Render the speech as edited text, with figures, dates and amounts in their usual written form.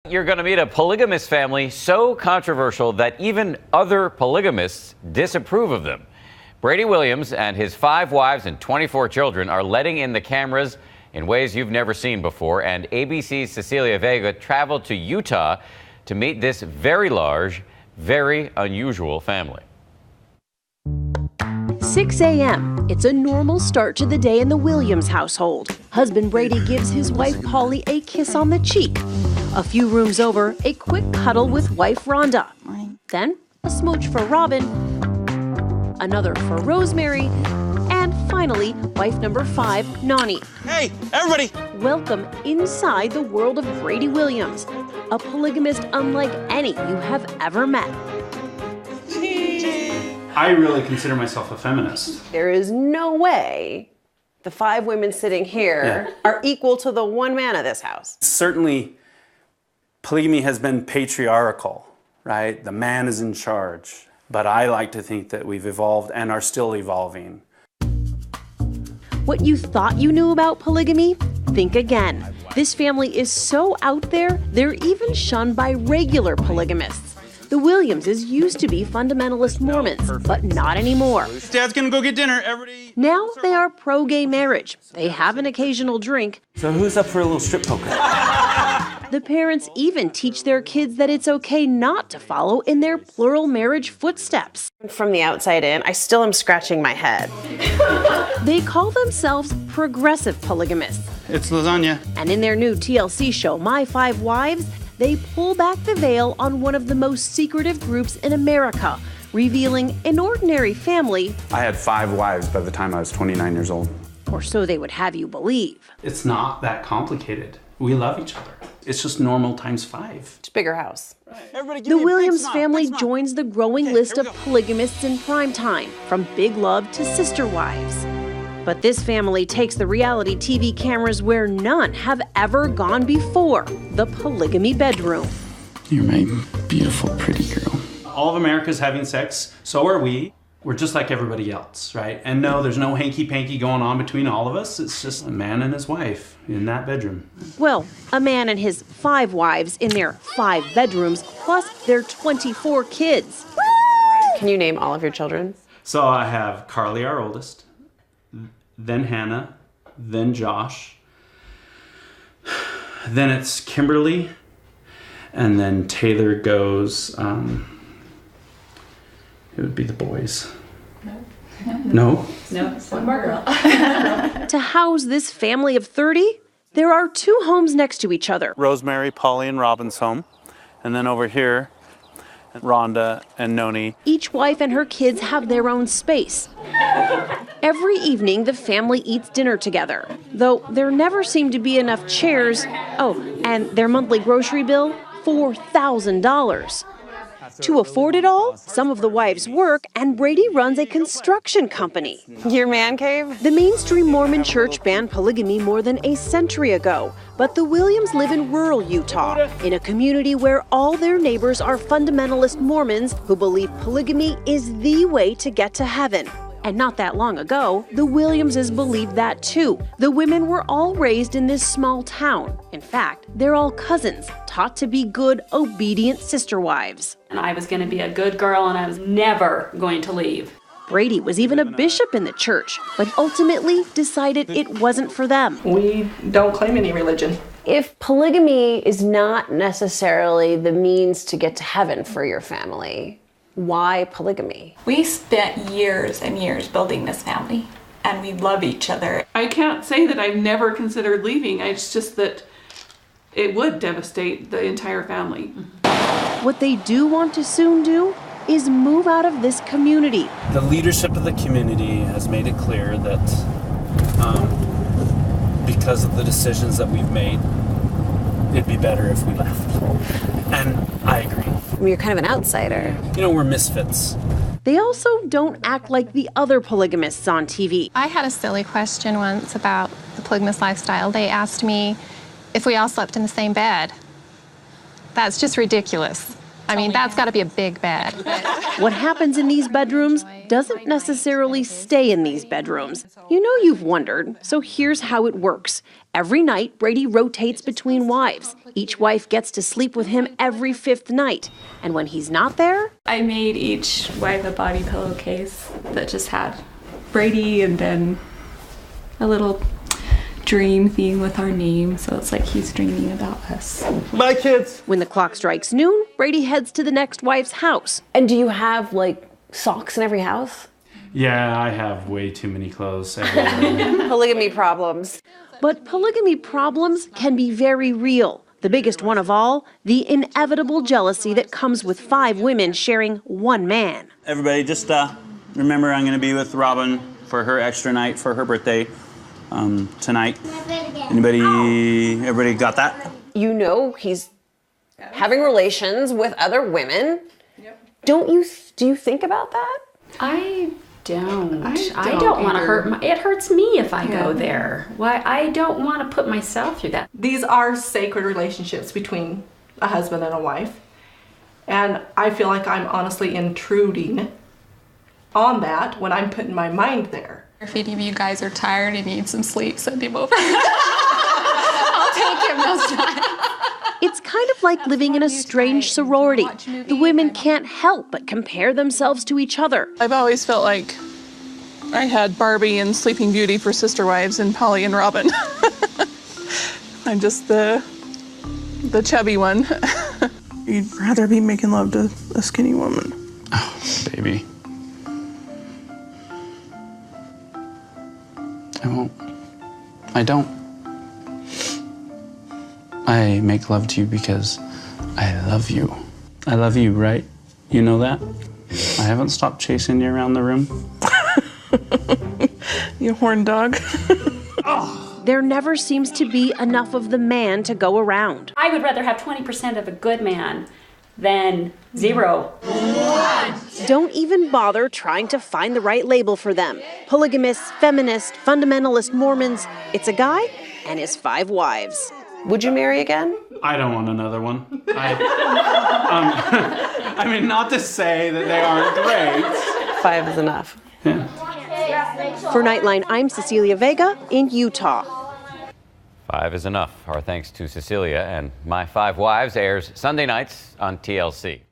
You're going to meet a polygamous family so controversial that even other polygamists disapprove of them. Brady Williams and his 5 wives and 24 children are letting in the cameras in ways you've never seen before. And ABC's Cecilia Vega traveled to Utah to meet this very large, very unusual family. 6 a.m. It's a normal start to the day in the Williams household. Husband Brady gives his wife Polly a kiss on the cheek. A few rooms over, a quick cuddle with wife Rhonda. Then a smooch for Robin, another for Rosemary, and finally, wife number 5, Nani. Hey, everybody! Welcome inside the world of Brady Williams, a polygamist unlike any you have ever met. I really consider myself a feminist. There is no way the 5 women sitting here are equal to the 1 man of this house. Certainly, polygamy has been patriarchal, right? The man is in charge. But I like to think that we've evolved and are still evolving. What you thought you knew about polygamy? Think again. This family is so out there, they're even shunned by regular polygamists. The Williamses used to be fundamentalist Mormons, but not anymore. Dad's gonna go get dinner, everybody. Now they are pro-gay marriage. They have an occasional drink. So who's up for a little strip poker? The parents even teach their kids that it's okay not to follow in their plural marriage footsteps. From the outside in, I still am scratching my head. They call themselves progressive polygamists. It's lasagna. And in their new TLC show, My 5 Wives, they pull back the veil on one of the most secretive groups in America, revealing an ordinary family. I had 5 wives by the time I was 29 years old. Or so they would have you believe. It's not that complicated. We love each other. It's just normal times 5. It's a bigger house. The Williams family joins the growing list of polygamists in primetime, from big love to sister wives. But this family takes the reality TV cameras where none have ever gone before, the polygamy bedroom. You're my beautiful, pretty girl. All of America's having sex, so are we. We're just like everybody else, right? And no, there's no hanky-panky going on between all of us. It's just a man and his wife in that bedroom. Well, a man and his 5 wives in their 5 bedrooms, plus their 24 kids. Can you name all of your children? So I have Carly, our oldest, then Hannah, then Josh, then it's Kimberly, and then Taylor goes, it would be the boys. No? No, one more girl. To house this family of 30, there are 2 homes next to each other. Rosemary, Polly, and Robin's home. And then over here, Rhonda and Noni. Each wife and her kids have their own space. Every evening, the family eats dinner together, though there never seem to be enough chairs. Oh, and their monthly grocery bill, $4,000. To afford it all, some of the wives work, and Brady runs a construction company. Your man cave? The mainstream Mormon church banned polygamy more than a century ago, but the Williams live in rural Utah, in a community where all their neighbors are fundamentalist Mormons who believe polygamy is the way to get to heaven. And not that long ago, the Williamses believed that too. The women were all raised in this small town. In fact, they're all cousins, taught to be good, obedient sister wives. And I was going to be a good girl, and I was never going to leave. Brady was even a bishop in the church, but ultimately decided it wasn't for them. We don't claim any religion. If polygamy is not necessarily the means to get to heaven for your family, why polygamy? We spent years and years building this family, and we love each other. I can't say that I've never considered leaving. It's just that it would devastate the entire family. What they do want to soon do is move out of this community. The leadership of the community has made it clear that because of the decisions that we've made, it'd be better if we left. And I agree. I mean, you're kind of an outsider. You know, we're misfits. They also don't act like the other polygamists on TV. I had a silly question once about the polygamous lifestyle. They asked me if we all slept in the same bed. That's just ridiculous. I mean, that's got to be a big bed. What happens in these bedrooms doesn't necessarily stay in these bedrooms. You know you've wondered, so here's how it works. Every night, Brady rotates between wives. Each wife gets to sleep with him every 5th night. And when he's not there, I made each wife a body pillowcase that just had Brady and then a little dream theme with our name, so it's like he's dreaming about us. Bye, kids. when the clock strikes noon, Brady heads to the next wife's house. And do you have like socks in every house? Yeah, I have way too many clothes everywhere. Polygamy problems. But polygamy problems can be very real. The biggest one of all, the inevitable jealousy that comes with 5 women sharing one man. Everybody, just remember I'm going to be with Robin for her extra night for her birthday tonight. Everybody got that? You know he's having relations with other women. Do you think about that? I don't. I don't want to either. hurt it hurts me if I go there. Why? I don't want to put myself through that. These are sacred relationships between a husband and a wife. And I feel like I'm honestly intruding on that when I'm putting my mind there. If any of you guys are tired and need some sleep, send him over. I'll take him those times. It's kind of like living in a strange sorority. The women can't help but compare themselves to each other. I've always felt like I had Barbie and Sleeping Beauty for sister wives and Polly and Robin. I'm just the chubby one. You'd rather be making love to a skinny woman. Oh, baby. I won't. I don't. I make love to you because I love you. I love you, right? You know that? I haven't stopped chasing you around the room. You horn dog. There never seems to be enough of the man to go around. I would rather have 20% of a good man than 0. Don't even bother trying to find the right label for them. Polygamists, feminists, fundamentalist Mormons. It's a guy and his 5 wives. Would you marry again? I don't want another one. I mean, not to say that they aren't great. 5 is enough. Yeah. For Nightline, I'm Cecilia Vega in Utah. 5 is enough. Our thanks to Cecilia, and My 5 Wives airs Sunday nights on TLC.